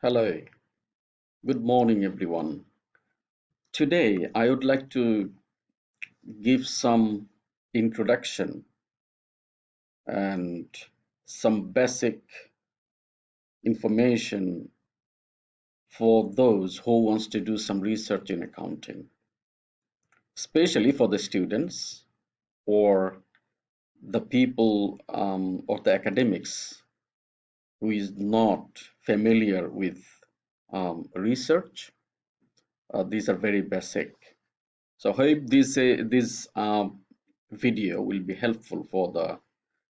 Hello, good morning, everyone. Today, I would like to give some introduction and some basic information for those who wants to do some research in accounting, especially for the students or the people or the academics who is not familiar with research. These are very basic. So I hope this video will be helpful for the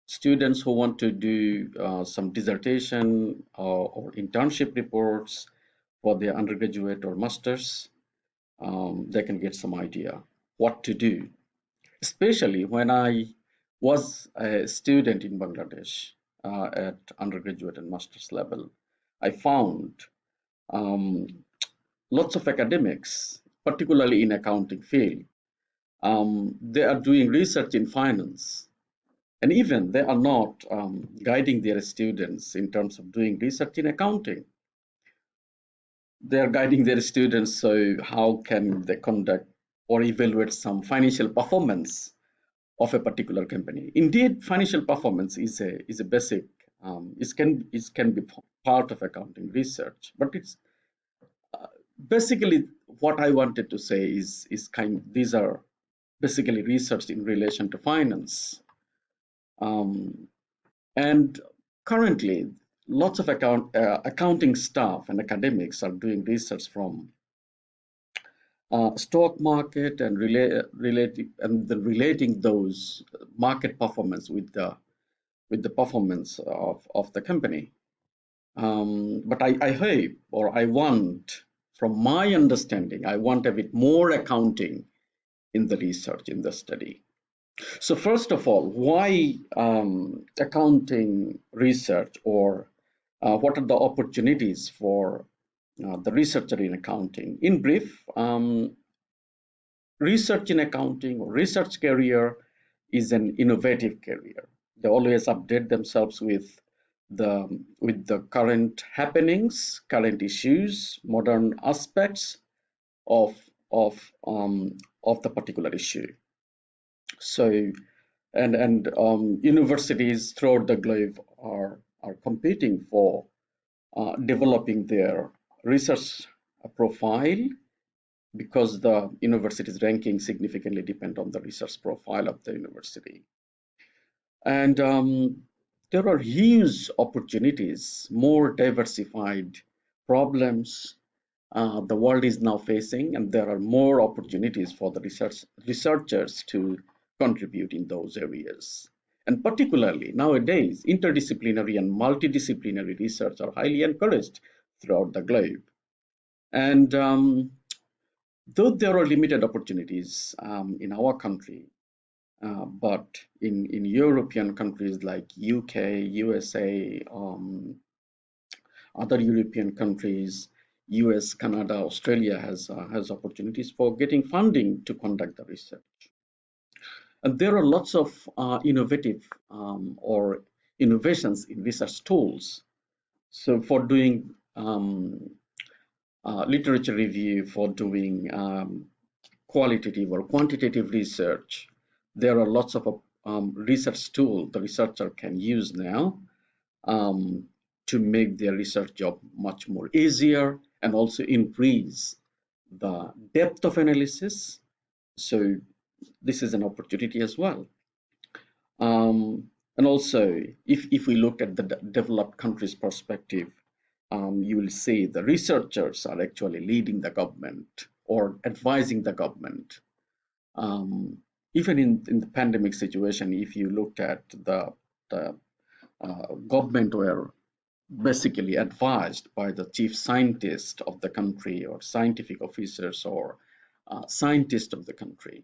students who want to do some dissertation or internship reports for their undergraduate or masters. They can get some idea what to do. Especially when I was a student in Bangladesh at undergraduate and master's level, I found um, lots of academics, particularly in accounting field, they are doing research in finance, and even they are not guiding their students in terms of doing research in accounting. They are guiding their students so how can they conduct or evaluate some financial performance of a particular company. Indeed, financial performance is a basic. It can be part of accounting research, but it's basically what I wanted to say is kind. These are basically research in relation to finance. Um, and currently, lots of accounting staff and academics are doing research from stock market and relating those market performance with the performance of the company. But I hope or I want, from my understanding, I want a bit more accounting in the research in the study. So first of all, why accounting research, or what are the opportunities for the researcher in accounting? In brief, research in accounting or research career is an innovative career. They always update themselves with the current happenings, current issues, modern aspects of of the particular issue. So and universities throughout the globe are competing for developing their research profile, because the university's ranking significantly depend on the research profile of the university. And there are huge opportunities, more diversified problems the world is now facing, and there are more opportunities for the researchers to contribute in those areas. And particularly nowadays, interdisciplinary and multidisciplinary research are highly encouraged throughout the globe. And though there are limited opportunities in our country, but in European countries like UK, USA, other European countries, US, Canada, Australia has opportunities for getting funding to conduct the research. And there are lots of innovative or innovations in research tools. So for doing literature review, for doing qualitative or quantitative research, there are lots of research tools the researcher can use now um, to make their research job much more easier and also increase the depth of analysis. So this is an opportunity as well. And also, if we look at the developed countries perspective, you will see the researchers are actually leading the government or advising the government. Um, Even in the pandemic situation, if you looked at the government were basically advised by the chief scientist of the country or scientific officers or scientists of the country.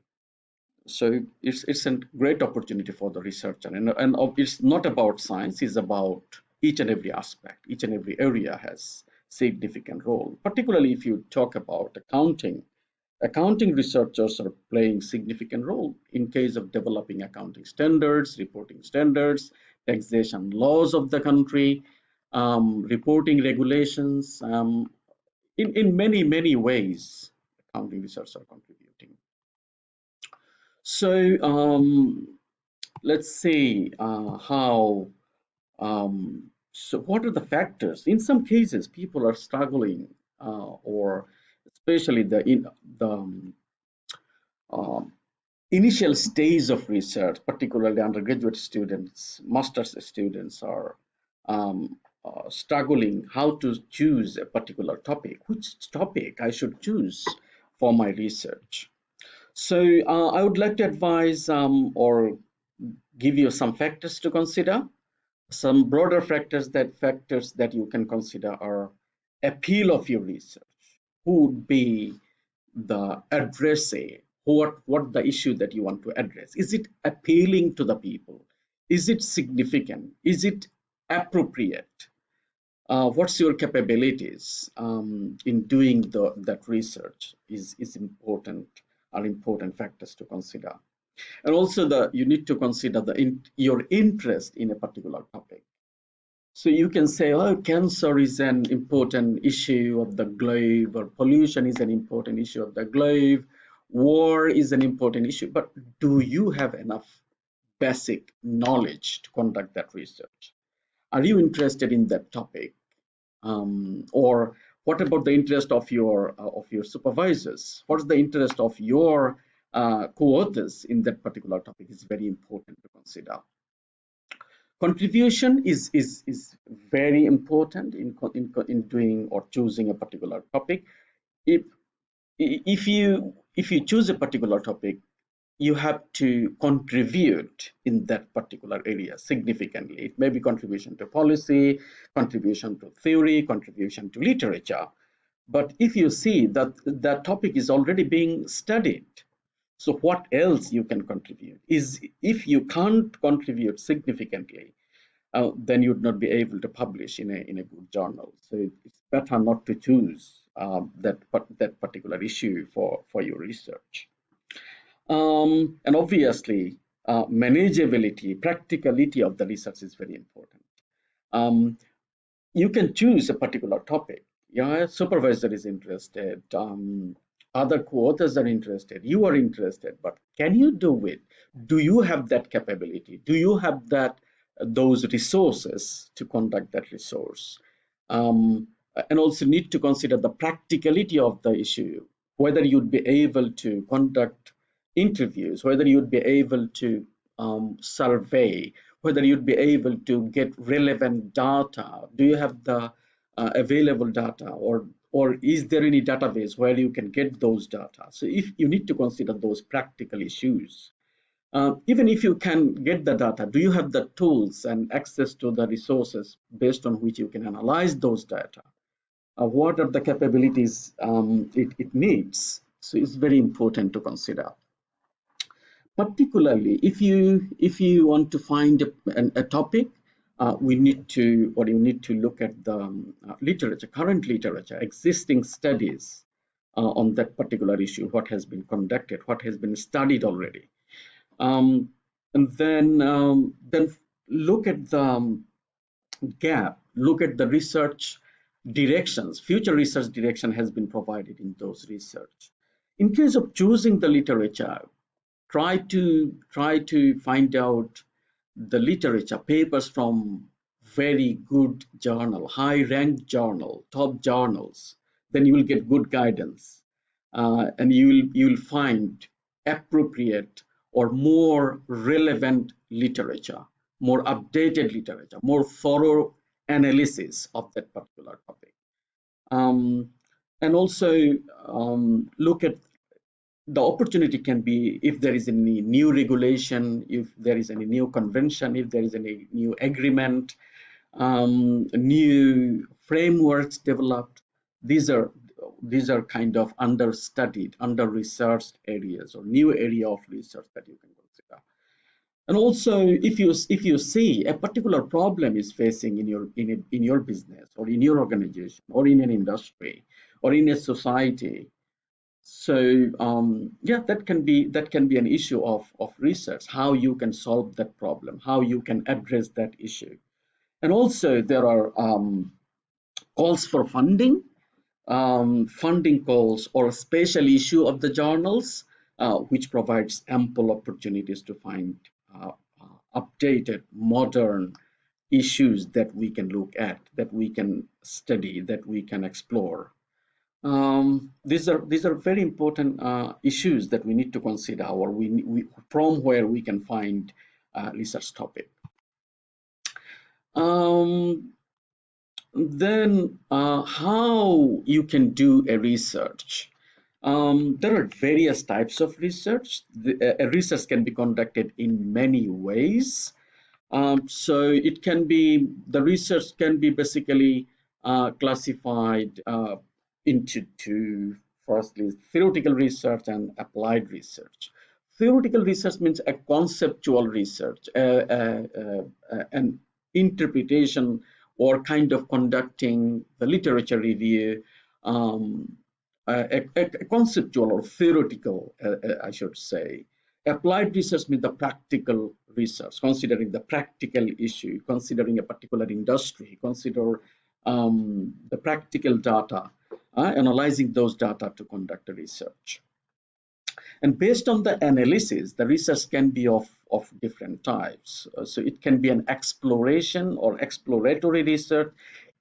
So it's a great opportunity for the researcher, and it's not about science, it's about each and every aspect. Each and every area has significant role, particularly if you talk about accounting. Accounting researchers are playing significant role in case of developing accounting standards, reporting standards, taxation laws of the country, reporting regulations. In many, many ways, accounting research are contributing. So let's see how, so what are the factors? In some cases, people are struggling, or especially the initial stage of research, particularly undergraduate students, master's students are struggling how to choose a particular topic. Which topic I should choose for my research? So I would like to advise or give you some factors to consider. Some broader factors that you can consider are appeal of your research. Who would be the addressee? What the issue that you want to address? Is it appealing to the people? Is it significant? Is it appropriate? What's your capabilities in doing that research is important, are important factors to consider. And also you need to consider your interest in a particular topic. So you can say, oh, cancer is an important issue of the globe, or pollution is an important issue of the globe, war is an important issue, but do you have enough basic knowledge to conduct that research? Are you interested in that topic? Or what about the interest of your supervisors? What's the interest of your co-authors in that particular topic? Is very important to consider. Contribution is very important in doing or choosing a particular topic. If if you choose a particular topic, you have to contribute in that particular area significantly. It may be contribution to policy, contribution to theory, contribution to literature. But if you see that that topic is already being studied, so what else you can contribute? Is if you can't contribute significantly, then you'd not be able to publish in a good journal. So it's better not to choose that particular issue for your research. And obviously, manageability, practicality of the research is very important. Um, you can choose a particular topic. Yeah, supervisor is interested. Other co-authors are interested. You are interested, but can you do it? Do you have that capability? Do you have those resources to conduct that resource? Um, and also need to consider the practicality of the issue, whether you'd be able to conduct interviews, whether you'd be able to survey, whether you'd be able to get relevant data. Do you have the available data, or is there any database where you can get those data? So if you need to consider those practical issues, even if you can get the data, do you have the tools and access to the resources based on which you can analyze those data? What are the capabilities it needs? So it's very important to consider. Particularly if you want to find a topic, we need to, or you need to look at the literature, current literature, existing studies on that particular issue, what has been conducted, what has been studied already. And then look at the gap, look at the research directions, future research direction has been provided in those research. In case of choosing the literature, try to find out the literature papers from very good journal, high ranked journal, top journals. Then you will get good guidance, and you will find appropriate or more relevant literature, more updated literature, more thorough analysis of that particular topic. um, and also look at the opportunity can be if there is any new regulation, if there is any new convention, if there is any new agreement, new frameworks developed. These are kind of understudied, under-researched areas, or new area of research that you can consider. And also, if you see a particular problem is facing in your business, or in your organization, or in an industry, or in a society, so yeah, that can be an issue of research, how you can solve that problem, how you can address that issue. And also there are calls for funding, funding calls, or a special issue of the journals, which provides ample opportunities to find uh, updated, modern issues that we can look at, that we can study, that we can explore. These are very important issues that we need to consider, or from where we can find research topic. Um, then how you can do a research. There are various types of research. A research can be conducted in many ways. So it can be, the research can be basically classified into two. Firstly, theoretical research and applied research. Theoretical research means a conceptual research, an interpretation or kind of conducting the literature review, um, a conceptual or theoretical, I should say. Applied research means the practical research, considering the practical issue, considering a particular industry, consider the practical data, analyzing those data to conduct a research. And based on the analysis, the research can be of different types. So it can be an exploration or exploratory research,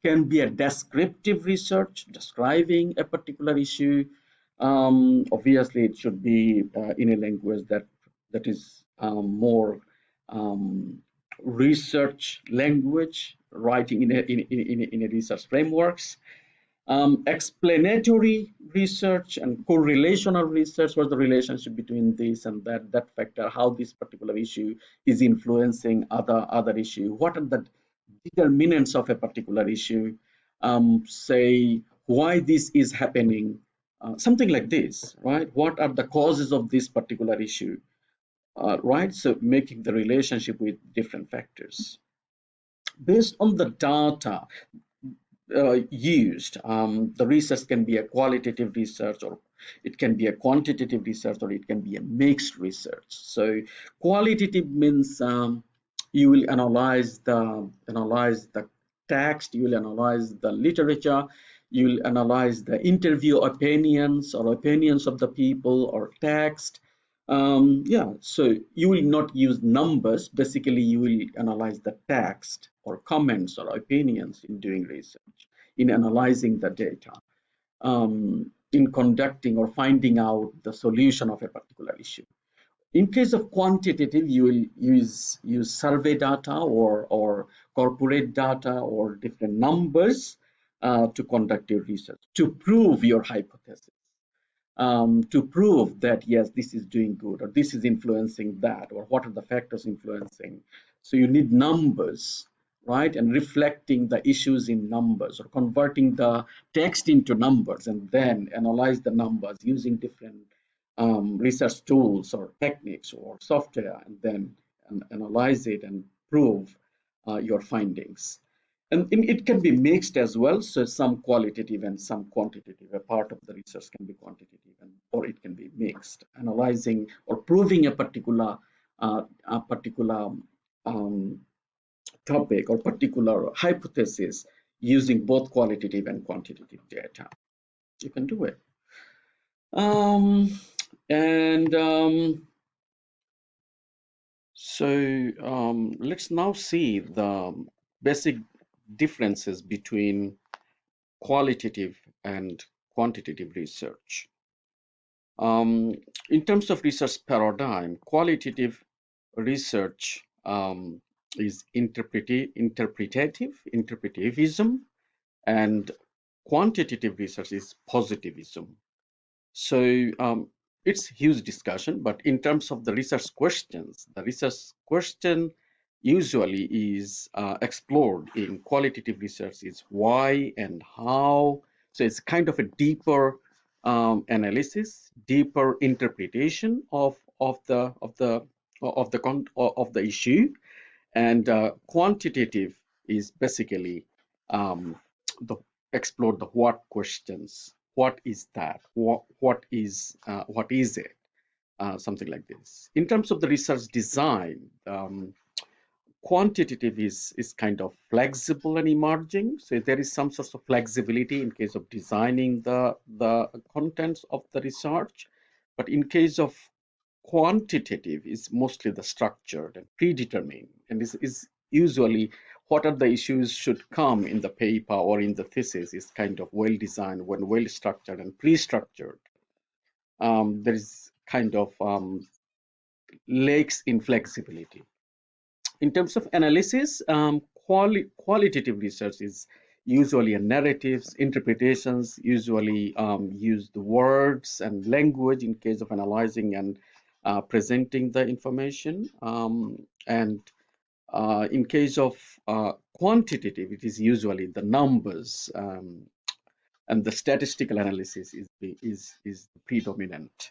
can be a descriptive research describing a particular issue. Obviously, it should be in a language that is more um, research language, writing in a research frameworks. Explanatory research and correlational research. What's the relationship between this and that factor, how this particular issue is influencing other issue, what are the determinants of a particular issue, say why this is happening, something like this, right? What are the causes of this particular issue, right? So making the relationship with different factors based on the data used. The research can be a qualitative research, or it can be a quantitative research, or it can be a mixed research. So qualitative means you will analyze the text, you will analyze the literature, you will analyze the interview opinions or opinions of the people or text. Yeah, so you will not use numbers. Basically, you will analyze the text or comments or opinions in doing research, in analyzing the data, in conducting or finding out the solution of a particular issue. In case of quantitative, you will use survey data or corporate data or different numbers to conduct your research to prove your hypothesis, to prove that yes, this is doing good or this is influencing that, or what are the factors influencing. So you need numbers, right? And reflecting the issues in numbers or converting the text into numbers and then analyze the numbers using different research tools or techniques or software, and then analyze it and prove your findings. And it can be mixed as well. So some qualitative and some quantitative. A part of the research can be quantitative, or it can be mixed, analyzing or proving a particular um, topic or particular hypothesis using both qualitative and quantitative data. You can do it. Um, and let's now see the basic differences between qualitative and quantitative research. In terms of research paradigm, qualitative research is interpretivism, and quantitative research is positivism. So it's huge discussion, but in terms of the research questions, the research question usually is explored in qualitative research is why and how. So it's kind of a deeper analysis, deeper interpretation of the issue, and quantitative is basically um, the explore the what questions. What is that? What is it? Something like this. In terms of the research design, quantitative is kind of flexible and emerging. So there is some sort of flexibility in case of designing the contents of the research. But in case of quantitative, is mostly the structured and predetermined, and is usually what are the issues should come in the paper or in the thesis is kind of well designed, when well structured and pre-structured. There is kind of lacks in flexibility. In terms of analysis, qualitative research is usually a narratives, interpretations, usually use the words and language in case of analyzing and presenting the information. And in case of quantitative, it is usually the numbers, and the statistical analysis is predominant.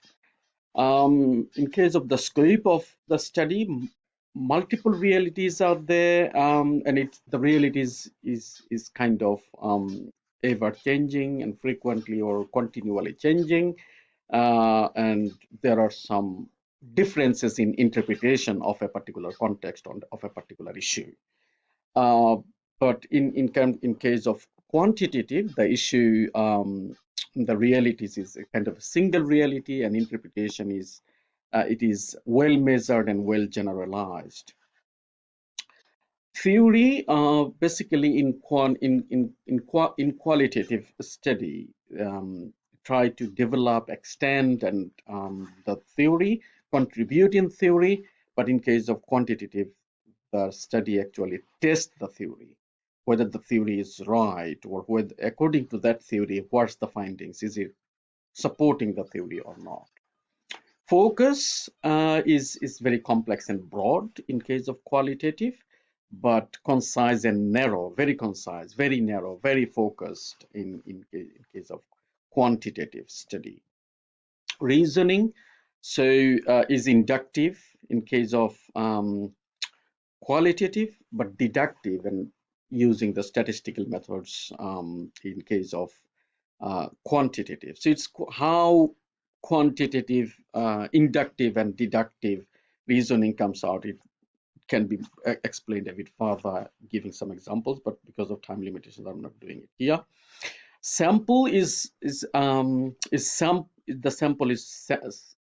In case of the scope of the study, multiple realities are there, and the realities is kind of ever changing and frequently or continually changing, and there are some differences in interpretation of a particular context of a particular issue. Uh, but in case of quantitative, the issue, the realities is a kind of a single reality, and interpretation is it is well measured and well generalized. Theory, basically in qualitative study, try to develop, extend, and the theory, contribute in theory. But in case of quantitative, the study actually tests the theory, whether the theory is right, or whether according to that theory, what's the findings? Is it supporting the theory or not? Focus is very complex and broad in case of qualitative, but concise and narrow, very concise, very narrow, very focused in case of quantitative study. Reasoning, so is inductive in case of qualitative, but deductive and using the statistical methods in case of quantitative. So it's how quantitative, inductive, and deductive reasoning comes out. It can be explained a bit further, giving some examples, but because of time limitations, I'm not doing it here. Sample the sample is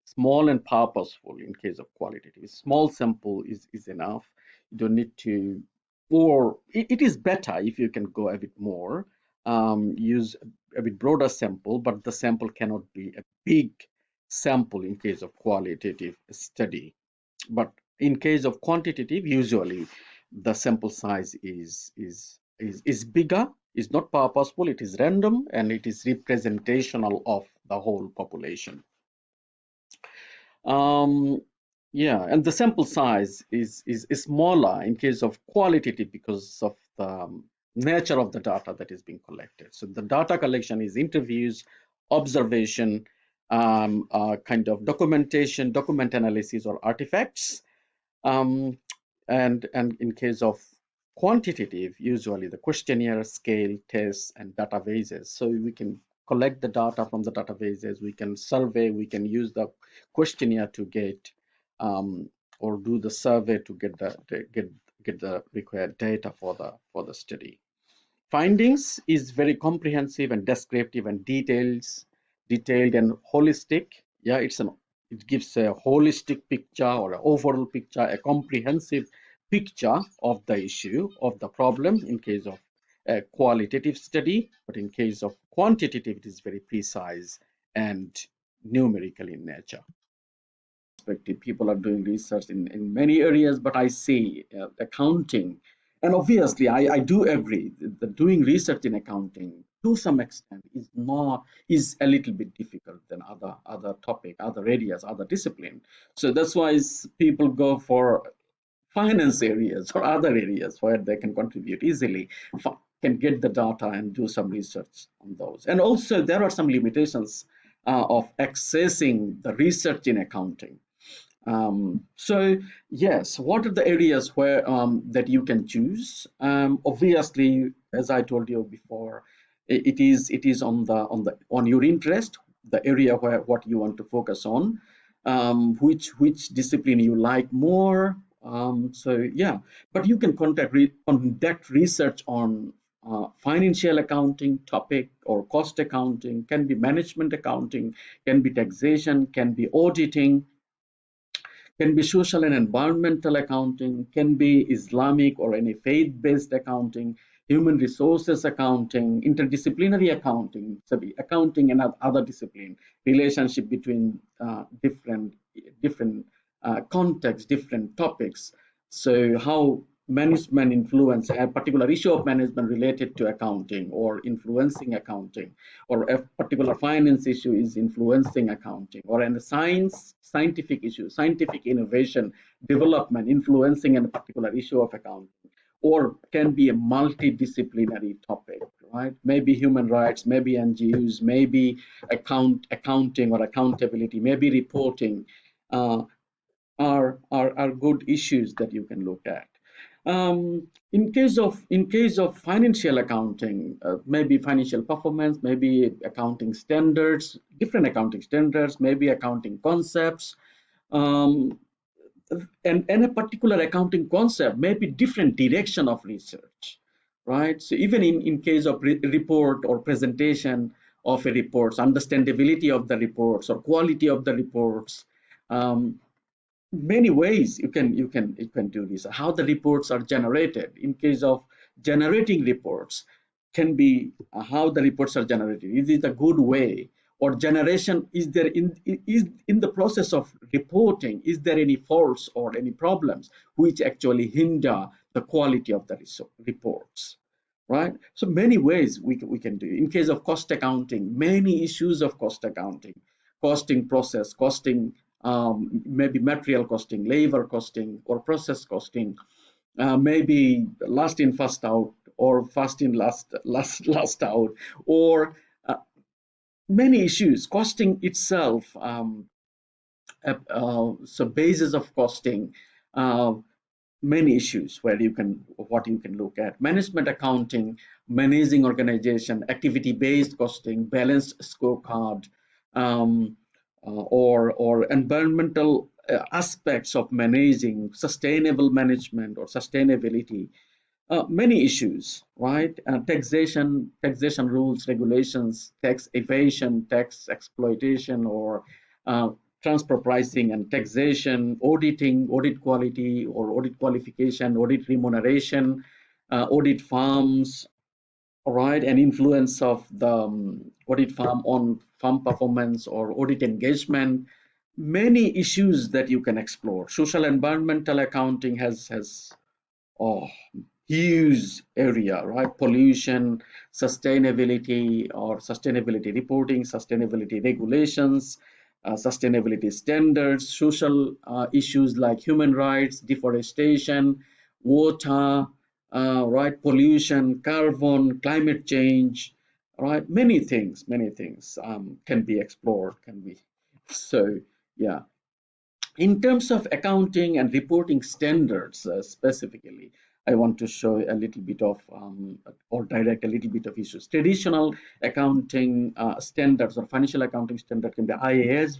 small and purposeful in case of qualitative. Small sample is enough. You don't need to, or it is better if you can go a bit more, use a bit broader sample, but the sample cannot be a big sample in case of qualitative study. But in case of quantitative, usually the sample size is bigger, is not purposeful, it is random, and it is representational of the whole population. Yeah, and the sample size is smaller in case of qualitative because of the nature of the data that is being collected. So the data collection is interviews, observation, kind of documentation, document analysis, or artifacts. And in case of quantitative, usually the questionnaire, scale, tests, and databases. So we can collect the data from the databases, we can survey, we can use the questionnaire to get or do the survey to get the required data for the study. Findings is very comprehensive and descriptive and detailed and holistic. Yeah, it gives a holistic picture or an overall picture, a comprehensive picture of the issue, of the problem in case of a qualitative study. But in case of quantitative, it is very precise and numerical in nature. People are doing research in many areas, but I see accounting, and obviously I do agree that doing research in accounting to some extent is a little bit difficult than other topic, other areas, other discipline. So that's why people go for finance areas or other areas where they can contribute easily, can get the data and do some research on those. And also there are some limitations of accessing the research in accounting. So yes, what are the areas where that you can choose? Obviously, as I told you before, it is on your interest, the area where what you want to focus on, which discipline you like more, So yeah, but you can conduct research on financial accounting topic or cost accounting, can be management accounting, can be taxation, can be auditing, can be social and environmental accounting, can be Islamic or any faith-based accounting, human resources accounting, interdisciplinary accounting, so the accounting and other discipline, relationship between different contexts, different topics. So how management influence a particular issue of management related to accounting or influencing accounting, or a particular finance issue is influencing accounting, or a scientific issue, scientific innovation, development influencing a particular issue of accounting, or can be a multidisciplinary topic, right? Maybe human rights, maybe NGOs, maybe accounting or accountability, maybe reporting. Are good issues that you can look at. In case of financial accounting, maybe financial performance, maybe accounting standards, different accounting standards, maybe accounting concepts, um, and a particular accounting concept may be different direction of research, right? So even in case of report or presentation of a reports, understandability of the reports or quality of the reports, um, many ways you can do this. How the reports are generated, in case of generating reports, can be how the reports are generated, is it a good way, or generation, is there is in the process of reporting, is there any faults or any problems which actually hinder the quality of the reports, right? So many ways we can do. In case of cost accounting, many issues of cost accounting, costing process, costing, maybe material costing, labor costing, or process costing, maybe last in first out, or first in last out, or many issues. Costing itself, so basis of costing, uh, many issues where you can look at management accounting, managing organization, activity based costing, balanced scorecard, um, or environmental aspects of managing, sustainable management or sustainability, many issues, right? Taxation rules, regulations, tax evasion, tax exploitation, or uh, transfer pricing and taxation, auditing, audit quality or audit qualification, audit remuneration, audit farms, all right, and influence of the audit firm on firm performance or audit engagement. Many issues that you can explore. Social environmental accounting has oh, huge area, right? Pollution, sustainability or sustainability reporting, sustainability regulations, sustainability standards, social issues like human rights, deforestation, water, right? Pollution, carbon, climate change, right? Many things can be explored, can be. So, yeah. In terms of accounting and reporting standards, specifically, I want to show a little bit of, or direct a little bit of issues. Traditional accounting standards or financial accounting standard can be IAS,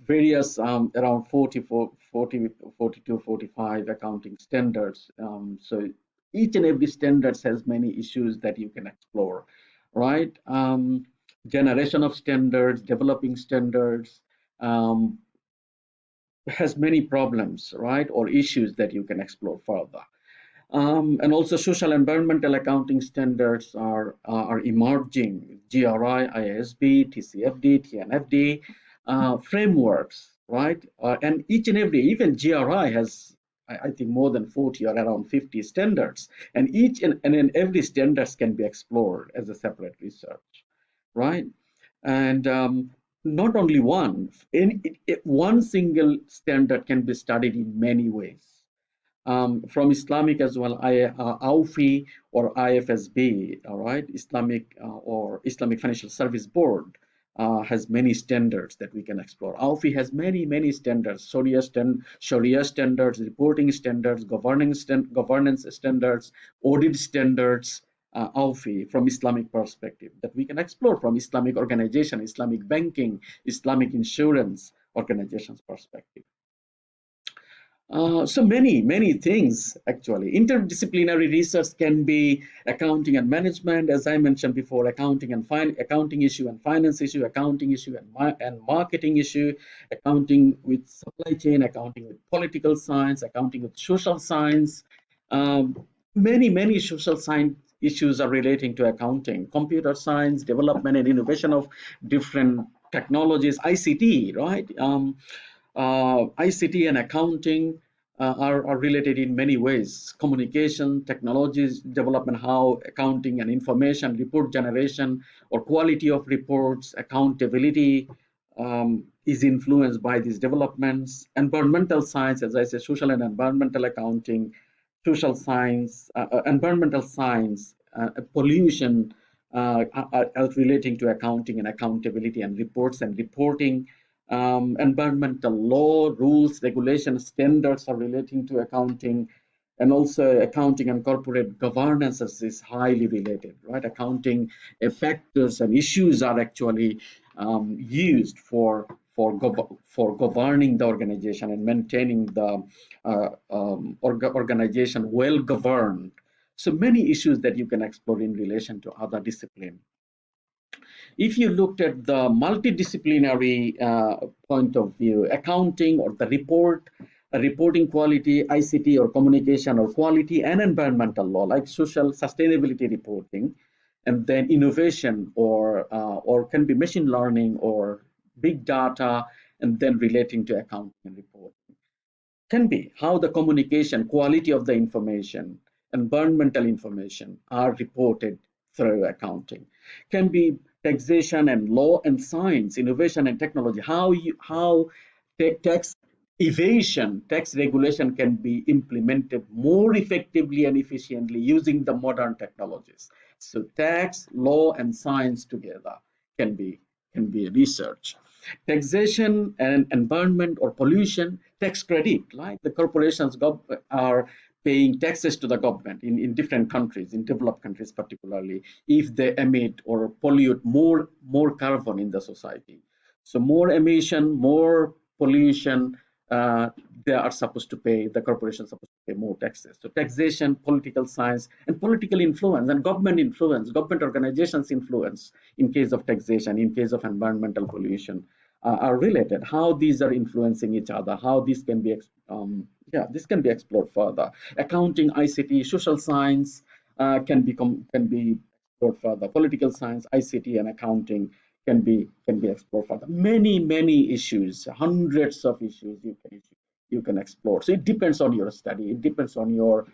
various around 44, 40, 42, 45 accounting standards. So each and every standards has many issues that you can explore, right? Generation of standards, developing standards, um, has many problems, right, or issues that you can explore further. And also social environmental accounting standards are emerging, GRI, IASB, TCFD, TNFD, frameworks, right? And each and every, even GRI has, I think, more than 40 or around 50 standards, and each and then every standards can be explored as a separate research, right? And not only one, one single standard can be studied in many ways. From Islamic as well, AUFI or IFSB, all right, Islamic or Islamic Financial Service Board has many standards that we can explore. AUFI has many standards, Sharia standards, reporting standards, governance standards, audit standards, AUFI from Islamic perspective that we can explore from Islamic organization, Islamic banking, Islamic insurance organizations perspective. So many things actually. Interdisciplinary research can be accounting and management, as I mentioned before, accounting issue and finance issue, accounting issue and marketing issue, accounting with supply chain, accounting with political science, accounting with social science. Many social science issues are relating to accounting, computer science, development and innovation of different technologies, ICT, right? ICT and accounting are related in many ways. Communication, technologies development, how accounting and information, report generation or quality of reports, accountability is influenced by these developments. Environmental science, as I said, social and environmental accounting, social science, environmental science, pollution are relating to accounting and accountability and reports and reporting. Environmental law, rules, regulations, standards are relating to accounting, and also accounting and corporate governance is highly related, right? Accounting factors and issues are actually used for governing the organization and maintaining the organization well governed. So many issues that you can explore in relation to other disciplines. If you looked at the multidisciplinary point of view, accounting or the reporting quality, ICT or communication or quality and environmental law, like social sustainability reporting, and then innovation or can be machine learning or big data, and then relating to accounting and reporting can be how the communication, quality of the information, environmental information are reported through accounting. Can be taxation and law and science, innovation and technology, how tax evasion, tax regulation can be implemented more effectively and efficiently using the modern technologies. So tax, law, and science together can be research. Taxation and environment or pollution, tax credit, like the corporations are paying taxes to the government in different countries, in developed countries particularly, if they emit or pollute more carbon in the society. So more emission, more pollution, they are supposed to pay, the corporations are supposed to pay more taxes. So taxation, political science, and political influence and government influence, government organizations influence in case of taxation, in case of environmental pollution are related. How these are influencing each other, how this can be, this can be explored further. Accounting, ICT, social science can be explored further. Political science, ICT, and accounting can be explored further. Many issues, hundreds of issues you can explore. So it depends on your study. It depends on your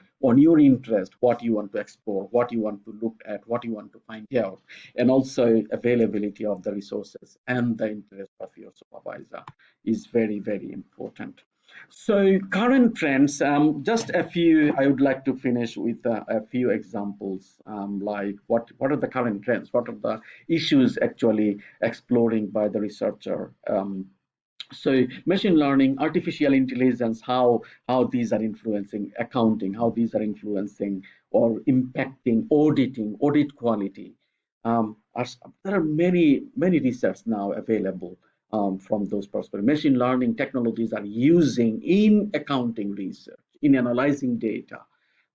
interest, what you want to explore, what you want to look at, what you want to find out, and also availability of the resources and the interest of your supervisor is very important. So current trends, just a few. I would like to finish with a few examples, like what are the current trends? What are the issues actually exploring by the researcher? So machine learning, artificial intelligence, how these are influencing accounting, how these are influencing or impacting audit quality. There are many research now available from those perspectives. Machine learning technologies are using in accounting research, in analyzing data,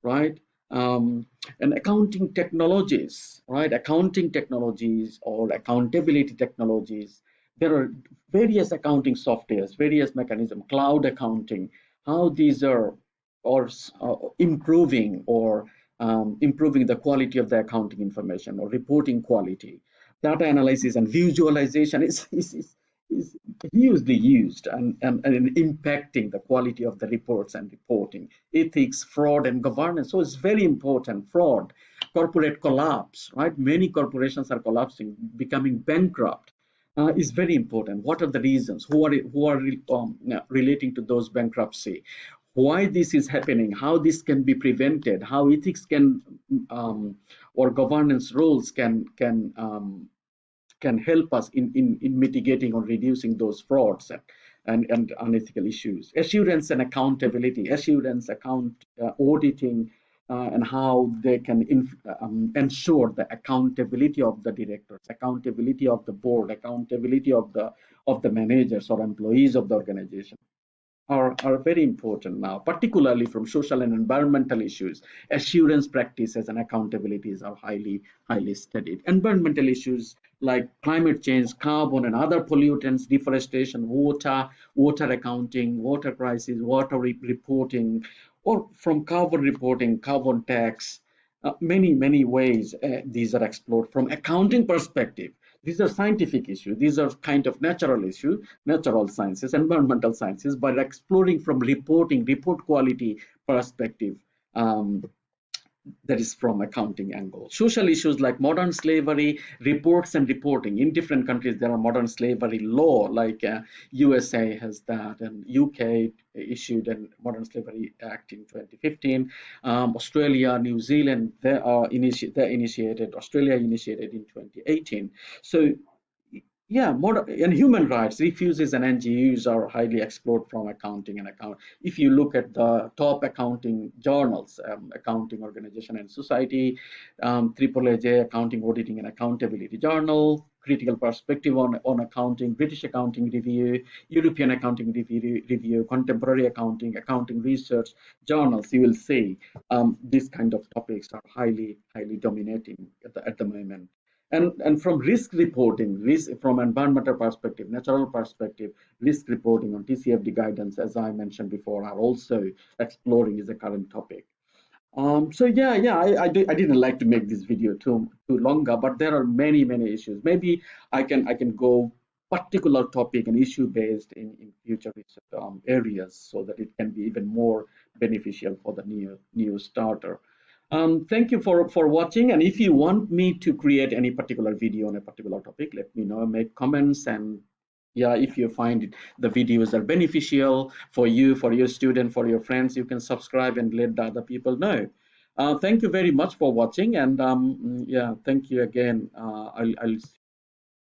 right? And accounting technologies, right? Accounting technologies or accountability technologies. There are various accounting softwares, various mechanisms, cloud accounting, how these are or improving or improving the quality of the accounting information or reporting quality. Data analysis and visualization is hugely used and impacting the quality of the reports and reporting. Ethics, fraud, and governance. So it's very important. Fraud, corporate collapse, right? Many corporations are collapsing, becoming bankrupt. Is very important. What are the reasons? Who are relating to those bankruptcy? Why this is happening? How this can be prevented? How ethics can or governance rules can help us in mitigating or reducing those frauds and unethical issues. Assurance and accountability, assurance, auditing, and how they can ensure the accountability of the directors, accountability of the board, accountability of the managers or employees of the organization. are very important now, particularly from social and environmental issues. Assurance practices and accountabilities are highly studied. Environmental issues like climate change, carbon and other pollutants, deforestation, water accounting, water crisis, water reporting, or from carbon reporting, carbon tax. Many ways these are explored from accounting perspective. These are scientific issues. These are kind of natural issues, natural sciences, environmental sciences, but exploring from report quality perspective. Um, that is from accounting angle. Social issues like modern slavery, reports and reporting. In different countries, there are modern slavery law, like USA has that, and UK issued a modern slavery act in 2015. Australia, New Zealand, they initiated. Australia initiated in 2018. So yeah, and human rights, refugees and NGOs are highly explored from accounting and account. If you look at the top accounting journals, Accounting Organization and Society, AAAJ, Accounting, Auditing and Accountability Journal, Critical Perspective on Accounting, British Accounting Review, European Accounting Review, Contemporary Accounting, Accounting Research journals, you will see these kind of topics are highly dominating at the moment. And from risk reporting, from environmental perspective, natural perspective, risk reporting on TCFD guidance, as I mentioned before, are also exploring is a current topic. So yeah, I didn't like to make this video too longer, but there are many issues. Maybe I can go particular topic and issue based in future research, areas, so that it can be even more beneficial for the new starter. Thank you for watching. And if you want me to create any particular video on a particular topic, let me know. Make comments, and yeah, if you find the videos are beneficial for you, for your student, for your friends, you can subscribe and let the other people know. Thank you very much for watching, and yeah, thank you again. I'll